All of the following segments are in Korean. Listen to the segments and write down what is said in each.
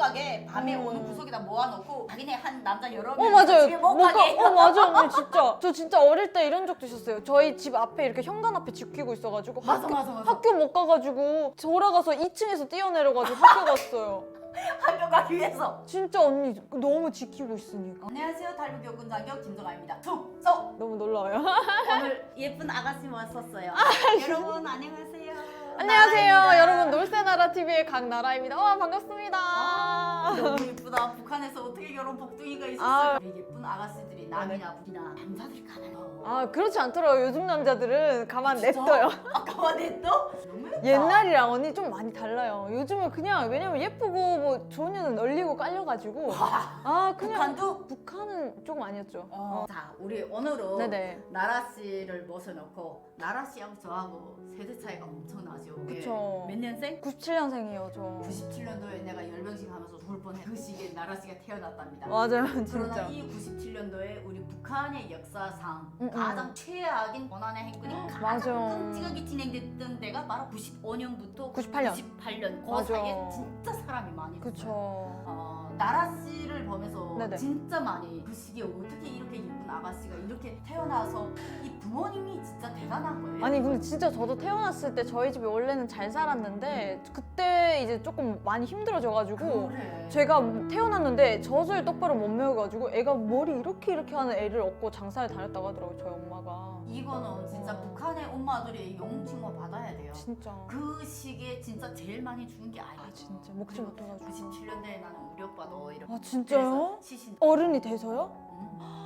가게 밤에 오는 구석에다 모아놓고 자기네 한 남자 여러 명 맞아요. 집에 못 가게. 맞아 언니 진짜. 저 진짜 어릴 때 이런 적도 있었어요. 저희 집 앞에 이렇게 현관 앞에 지키고 있어가지고 맞아. 학교 못 가가지고 돌아가서 2층에서 뛰어내려가지고 학교 갔어요. 학교 가기 위해서. 진짜 언니 너무 지키고 있으니까. 안녕하세요. 달북교군 장교 김정아입니다. 충성! 너무 놀라워요. 오늘 예쁜 아가씨 왔었어요. 여러분 안녕하세요. 안녕하세요. 나라입니다. 여러분 놀새나라 TV의 강나라입니다. 와 반갑습니다. 너무 예쁘다. 북한에서 어떻게 저런 복둥이가 있었어요. 우리 예쁜 아가씨들이 남이나 북이나 남자들이 가만히. 그렇지 않더라고요. 요즘 남자들은 가만 냅둬요. 가만 냅둬? 너무 예쁘다. 옛날이랑 언니 좀 많이 달라요. 요즘은 그냥 왜냐면 예쁘고 뭐 좋은 년은 널리고 깔려가지고 그냥 북한은 조금 아니었죠. 자, 우리 오늘은 네네. 나라 씨를 모셔놓고 나라 씨하고 저하고 세대 차이가 엄청 나죠. 그쵸. 몇 년생? 97년생이에요 저. 97년도에 내가 열병식 하면서 죽을 뻔해. 그 시기에 나라 씨가 태어났답니다. 맞아요 그러나 진짜. 이 97년도에 우리 북한의 역사상 가장 최악인 고난의 행군이 맞아. 가장 끔찍하게 진행됐던 데가 바로 95년부터 98년. 98년 그 맞아. 사이에 진짜 사람이 많이 그쵸. 죽어요. 나라 씨를 보면서 네네. 진짜 많이 그 시기에 어떻게 이렇게 예쁜 아가씨가 이렇게 태어나서 이 부모님이 진짜 대단한 거예요. 아니 근데 진짜 저도 태어났을 때 저희 집에 원래는 잘 살았는데 그때 이제 조금 많이 힘들어져가지고 그래. 제가 태어났는데 젖을 똑바로 못 메워가지고 애가 머리 이렇게 하는 애를 얻고 장사를 다녔다고 하더라고요 저희 엄마가. 이거는 진짜 북한의 엄마들이 용칭호 받아야 돼요. 진짜. 그 시기에 진짜 제일 많이 죽은 게 아이고. 진짜 먹지 못해가지고. 97년도에 나는 우리 오빠도 이렇게 진짜요? 시신 어른이 돼서요?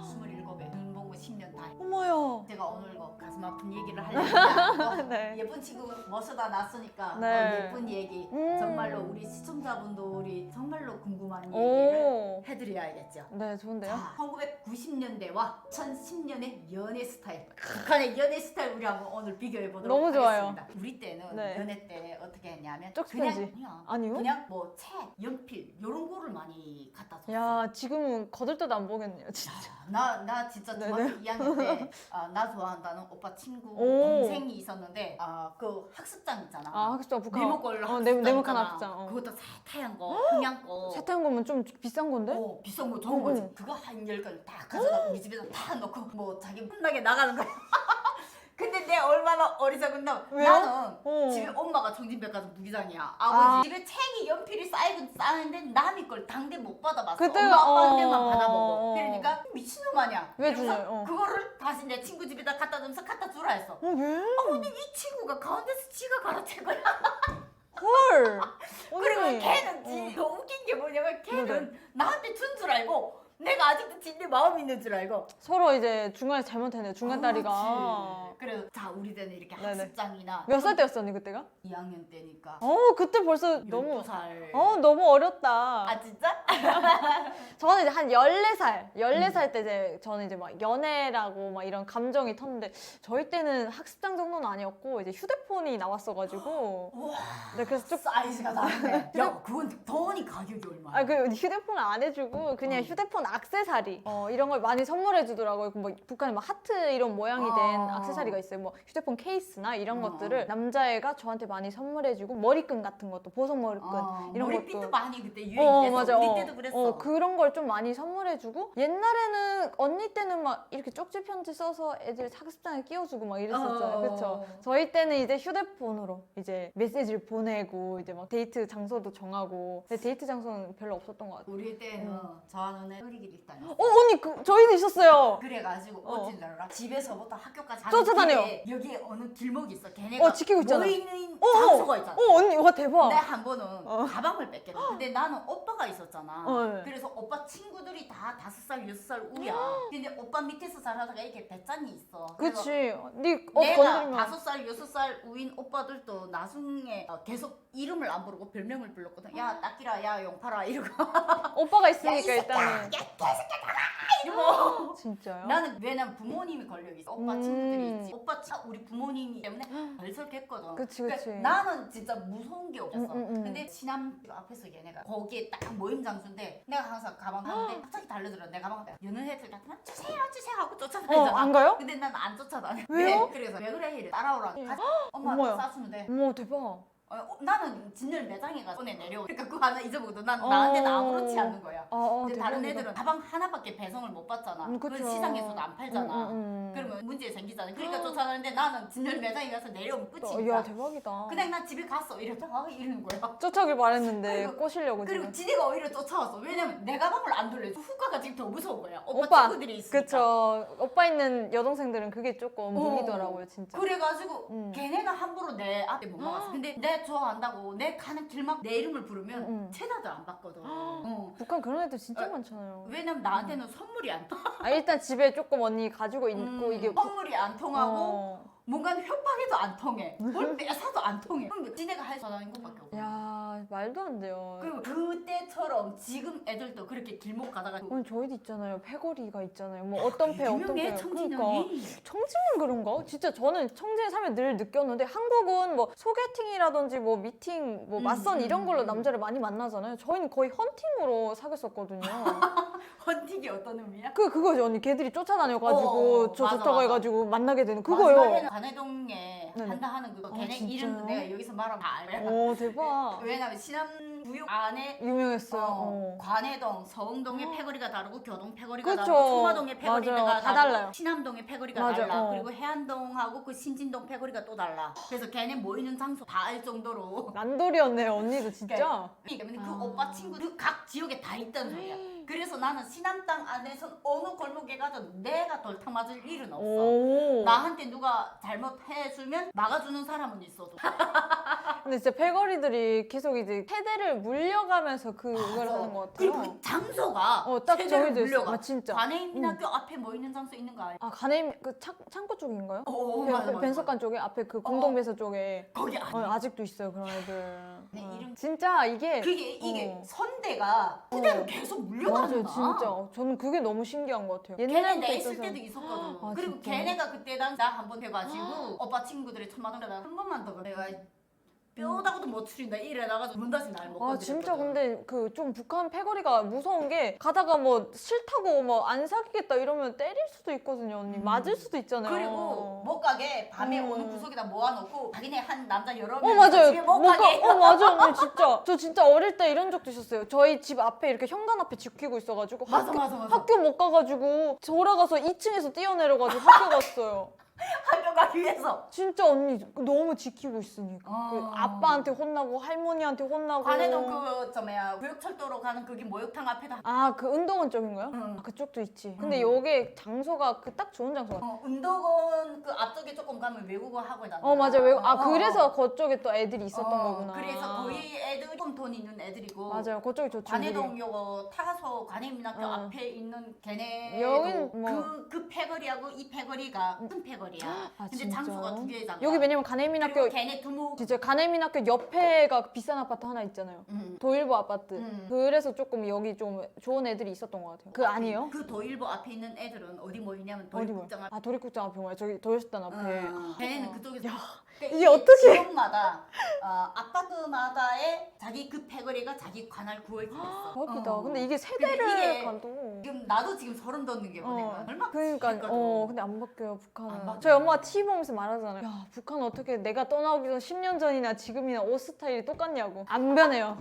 27에 눈 보고 10년 다. 어머야. 제가 오늘 가슴 아픈 얘기를 하려고 네. 예쁜 친구 모셔다 놨으니까 네. 예쁜 얘기 정말로 우리 시청자분들이 정말로 궁금한 얘기를 오. 해드려야겠죠. 네 좋은데요? 자, 1990년대와 2010년의 연애 스타일, 북한의 연애 스타일 우리 한번 오늘 비교해 보도록 너무 좋아요. 하겠습니다. 우리 때는 네. 연애 때 어떻게 했냐면 쪽지 그냥 편지. 아니요? 그냥 뭐 책, 연필 이런 거를 많이 갖다 줬어. 야 지금은 거들떠도 안 보겠네요 진짜. 나 진짜 네네. 중학교 2학년 때 나 좋아한다는 오빠 친구 오. 동생이 있었는데 그 학습장 있잖아. 학습장 북한. 네모꼴 학습장 네모칸 있잖아. 학습장. 그것도 세태한 거, 그냥 거. 세탁한 거면 좀 비싼 건데? 비싼 거 좋은 거지. 응. 그거 한 10건 다 가져다 우리 집에서 다 넣고 뭐 자기 혼나게 나가는 거야. 근데 내 얼마나 어리석은데 왜요? 나는 집에 엄마가 정진백화점 부기장이야. 아버지 집에 책이 연필이 쌓이긴 쌓는데 남의 걸 당대 못 받아봤어. 그때- 엄마 아빠한테만 받아보고. 그러니까 미친놈 아니야. 왜 그래서 주냐? 그거를 다시 내 친구 집에다 갖다 주면서 갖다 주라 했어. 왜? 아버님 이 친구가 가운데서 지가 가르친 거야. 헐. 그리고 언니. 걔는 더 웃긴 게 뭐냐면 걔는 네네. 나한테 준 줄 알고 내가 아직도 진내 마음 있는 줄 알고. 서로 이제 중간에 잘못했네 중간 다리가. 그래서 자 우리 때는 이렇게 네네. 학습장이나 몇 살 때였어 언니 그때가? 2학년 때니까 그때 벌써 너무 12살. 너무 어렸다. 아 진짜? 저는 이제 한 14살 때 이제 저는 이제 막 연애라고 막 이런 감정이 텄는데 저희 때는 학습장 정도는 아니었고 이제 휴대폰이 나왔어가지고 우와. 네 그래서 좀 사이즈가 다르네. 야 그건 돈이 가격이 얼마야? 그 휴대폰을 안 해주고 그냥 휴대폰 액세서리 이런 걸 많이 선물해 주더라고요. 뭐 북한에 막 하트 이런 모양이 된 액세서리가 있어요. 뭐 휴대폰 케이스나 이런 것들을 남자애가 저한테 많이 선물해 주고 머리끈 같은 것도 보석 머리끈 이런 머리핀도 것도 많이 그때 유행됐어. 맞아. 우리 때도 그랬어. 그런 걸 좀 많이 선물해 주고 옛날에는 언니 때는 막 이렇게 쪽지 편지 써서 애들 학습장에 끼워주고 막 이랬었잖아요. 그렇죠? 저희 때는 이제 휴대폰으로 이제 메시지를 보내고 이제 막 데이트 장소도 정하고 근데 데이트 장소는 별로 없었던 것 같아요. 우리 때는 저하는 애 어리길 일단 언니 저희도 있었어요. 그래가지고 어찌 알아? 집에서부터 학교까지 쫓아다녀. 여기에 어느 길목이 있어. 걔네가 지키고 있잖아. 모이는 장소가 있잖아. 언니 와 대박. 내가 한 번은 가방을 뺏겼어. 근데 나는 오빠가 있었잖아. 네. 그래서 오빠 친구들이 다 5살, 6살 우야. 근데 오빠 밑에서 자라다가 이렇게 배짱이 있어. 그래서 그치. 네 내가 건드리면 5살, 6살 우인 오빠들도 나중에 계속 이름을 안 부르고 별명을 불렀거든. 야, 딱기라, 야, 용파라 이러고. 오빠가 야, 이 있으니까 새끼야! 일단은 야, 개새끼야, 나가! 이러고. 진짜요? 나는 왜냐면 부모님이 걸려 있어. 오빠 친구들이 있지. 오빠 우리 부모님이 때문에 발설했거든. 그치. 나는 진짜 무서운 게 없었어. 음. 근데 친남 앞에서 얘네가 거기에 딱 모임 장소인데 내가 항상 가방 하는데 갑자기 달려들어. 내 가방 여는 애들 같으면 주세요 하고 쫓아다니잖아. 안 가요? 근데 난 안 쫓아다녀. 왜요? 그래서 왜 그래? 이래. 따라오라. 가자. 엄마한테 어머야. 싸주면 돼. 어머 대박. 나는 진열 매장에 가서 손에 내려. 그러니까 그거 하나 잊어먹어도 난 나한테는 아무렇지 않은 거야. 근데 다른 대박이다. 애들은 가방 하나밖에 배송을 못 받잖아. 그건 그쵸. 시장에서도 안 팔잖아. 음. 그러면 문제 생기잖아. 그러니까 쫓아가는데 나는 진열 매장에 가서 내려오면 야 끝이니까. 대박이다. 그냥 난 집에 갔어. 이러는 거야. 쫓아오길 바랬는데 그리고- 꼬시려고 그리고 지금. 지네가 오히려 쫓아왔어. 왜냐면 내 가방을 안 돌려줘. 후가가 지금 더 무서운 거야. 오빠, 오빠, 친구들이 있으니까. 그쵸. 오빠 있는 여동생들은 그게 조금 무기더라고요 진짜. 그래가지고 걔네는 함부로 내 앞에 못 막았어. 근데 내 좋아한다고 내 가는 길막 내 이름을 부르면 쳐다도 안 봤거든. 북한 그런 애들 진짜 많잖아요. 왜냐면 나한테는 선물이 안 통하고 아 일단 집에 조금 언니 가지고 있고 이게 선물이 안 통하고 뭔가 협박해도 안 통해. 음. 뭘 빼앗아도 안 통해. 그럼 지네가 할 수 있는 것밖에 없어. 야 말도 안 돼요. 그리고 그때처럼 지금 애들도 그렇게 길목 가다가 오늘 저희도 있잖아요. 패거리가 있잖아요. 뭐 어떤 패 어떤 패. 유명해 청진영이. 그러니까 청진은 그런가? 진짜 저는 청진에 살면 늘 느꼈는데 한국은 뭐 소개팅이라든지 뭐 미팅 뭐 맞선 이런 걸로 남자를 많이 만나잖아요. 저희는 거의 헌팅으로 사귀었었거든요. 헌팅이 어떤 의미야? 그거죠 언니. 걔들이 쫓아다녀가지고 저 맞아, 좋다고 맞아. 해가지고 만나게 되는 마지막에는 그거요. 관해동에 네네. 한다 하는 그거 걔네 진짜요? 이름도 내가 여기서 말하면 다 알아. 오 대박. 왜냐면 신암구역 안에 유명했어요. 관해동, 서흥동의 패거리가 다르고 교동 패거리가 그쵸. 다르고 청마동의 패거리가 맞아요. 다 다르고 달라요. 신암동의 패거리가 맞아, 달라. 어. 그리고 해안동하고 그 신진동 패거리가 또 달라. 그래서 걔네 모이는 장소 다 알 정도로 난돌이었네요 언니도 진짜. 때문에 그 오빠 친구들 각 지역에 다 있다는 소리야. 그래서 나는 신암 땅 안에선 어느 골목에 가도 내가 돌탕 맞을 일은 없어. 오. 나한테 누가 잘못해주면 막아주는 사람은 있어도. 근데 진짜 패거리들이 계속 이제 세대를 물려가면서 그걸 맞아. 하는 것 같아요. 그리고 그 장소가 딱 세대를 정해져 있어. 물려가. 진짜. 관해인민학교 앞에 모이는 장소 있는 거 알아? 아 가네임 그 창고 쪽인가요? 맞아. 변석관 쪽에 앞에 그 공동배서 쪽에 거기 아니야. 아직도 있어요 그런 애들. 네, 이름- 진짜 이게 이게 선대가 그대로 계속 물려가는 맞아요 거야. 진짜. 저는 그게 너무 신기한 것 같아요. 걔네 옛날부터 내 있을 있어서. 때도 있었거든. 아, 그리고 진짜? 걔네가 그때 당시 나 한 번 해가지고 오빠 친구들이 천마동에다 한 번만 더 내가 뼈다고도 못 추린다 이래 나가지고 문 닫이 날 먹고. 아 진짜 근데 그 좀 북한 패거리가 무서운 게 가다가 뭐 싫다고 뭐 안 사귀겠다 이러면 때릴 수도 있거든요 언니. 맞을 수도 있잖아요. 그리고 못 가게 밤에 어느 구석에다 모아놓고 자기네 한 남자 여러 명 맞아요. 집에 못 가게. 맞아 언니 진짜. 저 진짜 어릴 때 이런 적도 있었어요. 저희 집 앞에 이렇게 현관 앞에 지키고 있어가지고 맞아. 학교 못 가가지고 돌아가서 2층에서 뛰어내려가지고 학교 갔어요. 학교 가기 위해서. 진짜 언니 너무 지키고 있으니까 어. 그 아빠한테 혼나고 할머니한테 혼나고. 관해동 구역철도로 가는 그게 목욕탕 앞에다. 그 운동원 쪽인가요? 응. 아, 그쪽도 있지. 근데 요게 장소가 그 딱 좋은 장소가. 운동원 그 앞쪽에 조금 가면 외국어 학원 있잖아. 맞아요. 그래서 그쪽에 또 애들이 있었던 거구나. 그래서 거의 애들 조금 돈 있는 애들이고. 맞아요. 그쪽이 좋죠. 관해동 요거 타가서 관해민학교 앞에 있는 걔네 여긴 뭐- 그 패거리하고 이 패거리가 큰 패거리야. 아, 근데 진짜요? 장소가 두 개잖아. 여기 왜냐면 가내민학교 걔네 두목. 진짜 가내민학교 옆에가 비싼 아파트 하나 있잖아요. 도일보 아파트. 그래서 조금 여기 좀 좋은 애들이 있었던 것 같아요. 그 아니에요? 그 도일보 앞에 있는 애들은 어디 모이냐면 어디 도일국장 앞에. 도립국장 앞에 뭐야? 저기 도일수단 앞에. 걔네는 그쪽에서. 그러니까 이게 어떻게- 지역마다 아파트마다의 자기 그 패거리가 자기 관할 구역이 있어. 대박이다. 근데 이게 세대를 이게 가도. 지금 나도 지금 소름 돋는 게 뭐냐면 얼마 그러니까 근데 안 바뀌어요 북한은. 안 바뀌어요. 저희 엄마가 TV 보면서 말하잖아요. 야 북한 어떻게 내가 떠나오기 전 10년 전이나 지금이나 옷 스타일이 똑같냐고. 안 변해요.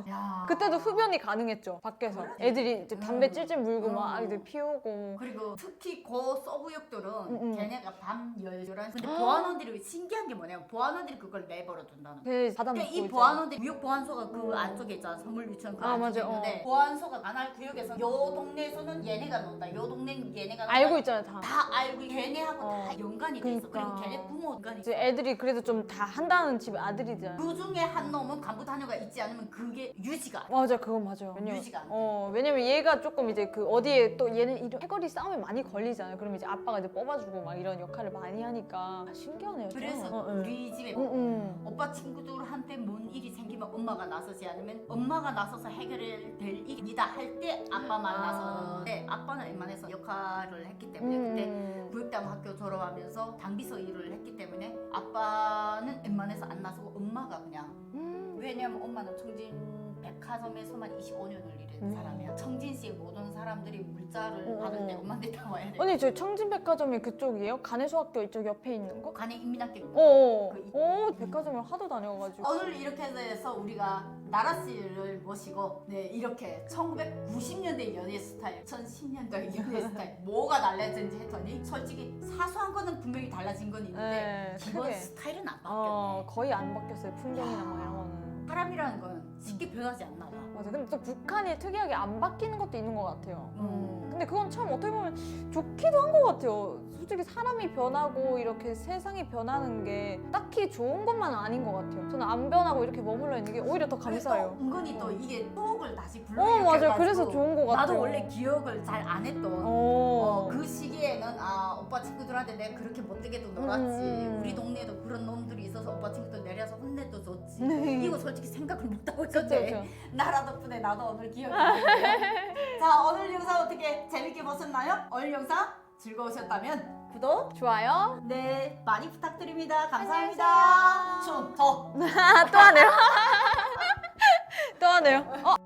야. 그때도 흡연이 가능했죠 밖에서. 애들이 이제 담배 찔찔 물고 막 이제 피우고. 그리고 특히 고 서구역들은 걔네가 밤 11시 근데 아. 보안원들이 신기한 게 뭐냐면 보안원들이 그걸 내버려 둔다는 거야. 그 바다 그러니까 먹고 이 보안원들 구역 보안소가 그 안쪽에 있잖아. 선물 유치원 그 아, 안쪽에 맞아요. 있는데 보안소가 관할 구역에서 요 동네에서는 얘네가 논다. 요 동네는 얘네가 논다. 알고 있잖아요 다. 다 알고 걔네하고 다 연관이 돼 있어. 그러니까. 그리고 걔네 부모 연관이 있어. 이제 애들이 그래도 좀 다 한다는 집에 아들이잖아요. 그 중에 한 놈은 간부 다녀가 있지 않으면 그게 유지가 안 돼. 맞아 그건 맞아요. 유지가 안 돼. 왜냐면 얘가 조금 이제 그 어디에 또 얘는 이런 해거리 싸움에 많이 걸리잖아요. 그러면 이제 아빠가 이제 뽑아주고 막 이런 역할을 많이 하니까 신기하네요. 좀. 그래서 우리 집에 오빠 친구들한테 뭔 일이 생기면 엄마가 나서지 않으면 엄마가 나서서 해결될 일이다 할 때 아빠만 나서는데 아빠는 웬만해서 역할을 했기 때문에 그때 구역당 학교 졸업하면서 당비서 일을 했기 때문에 아빠는 웬만해서 안 나서고 엄마가 그냥 왜냐면 엄마는 청진 백화점에서만 25년을 일했어. 되는 사람이야. 청진시의 모든 사람들이 물자를 받을 때 엄마한테 다 와야 돼. 언니 저 청진백화점이 그쪽이에요? 간해수학교 이쪽 옆에 있는 거? 간에 인민학교 오, 그 오, 백화점을 하도 다녀가지고. 오늘 이렇게 해서 우리가 나라 씨를 모시고 네 이렇게 1990년대 연애 스타일, 2010년대 연애 스타일 뭐가 달라졌는지 했더니 솔직히 사소한 거는 분명히 달라진 건 있는데 네, 기본 크게. 스타일은 안 바뀌었네. 거의 안 바뀌었어요. 풍경이나 뭐 이런 거는. 사람이라는 건 쉽게 변하지 않나 봐. 맞아. 근데 또 북한이 특이하게 안 바뀌는 것도 있는 것 같아요. 근데 그건 참 어떻게 보면 좋기도 한 것 같아요. 솔직히 사람이 변하고 이렇게 세상이 변하는 게 딱히 좋은 것만은 아닌 것 같아요. 저는 안 변하고 이렇게 머물러 있는 게 오히려 더 감사해요. 그래서 은근히 또 이게 추억을 다시 불러일으켜 맞아요. 그래서 좋은 것 같아요. 나도 원래 기억을 잘 안 했던 그 시기에는 아 오빠 친구들한테 내가 그렇게 못되게도 놀았지. 우리 동네에도 그런 놈들이 있어서 오빠 친구들 내려서 혼내도 줬지. 이거 솔직히 생각을 못하고 있었는데 그쵸. 나라 덕분에 나도 오늘 기억이 나네. 자 오늘 영상 어떻게 재밌게 보셨나요? 오늘 영상 즐거우셨다면 구독 좋아요. 네 많이 부탁드립니다. 감사합니다. 안녕히 춤 더. 또 하네요. 또 하네요.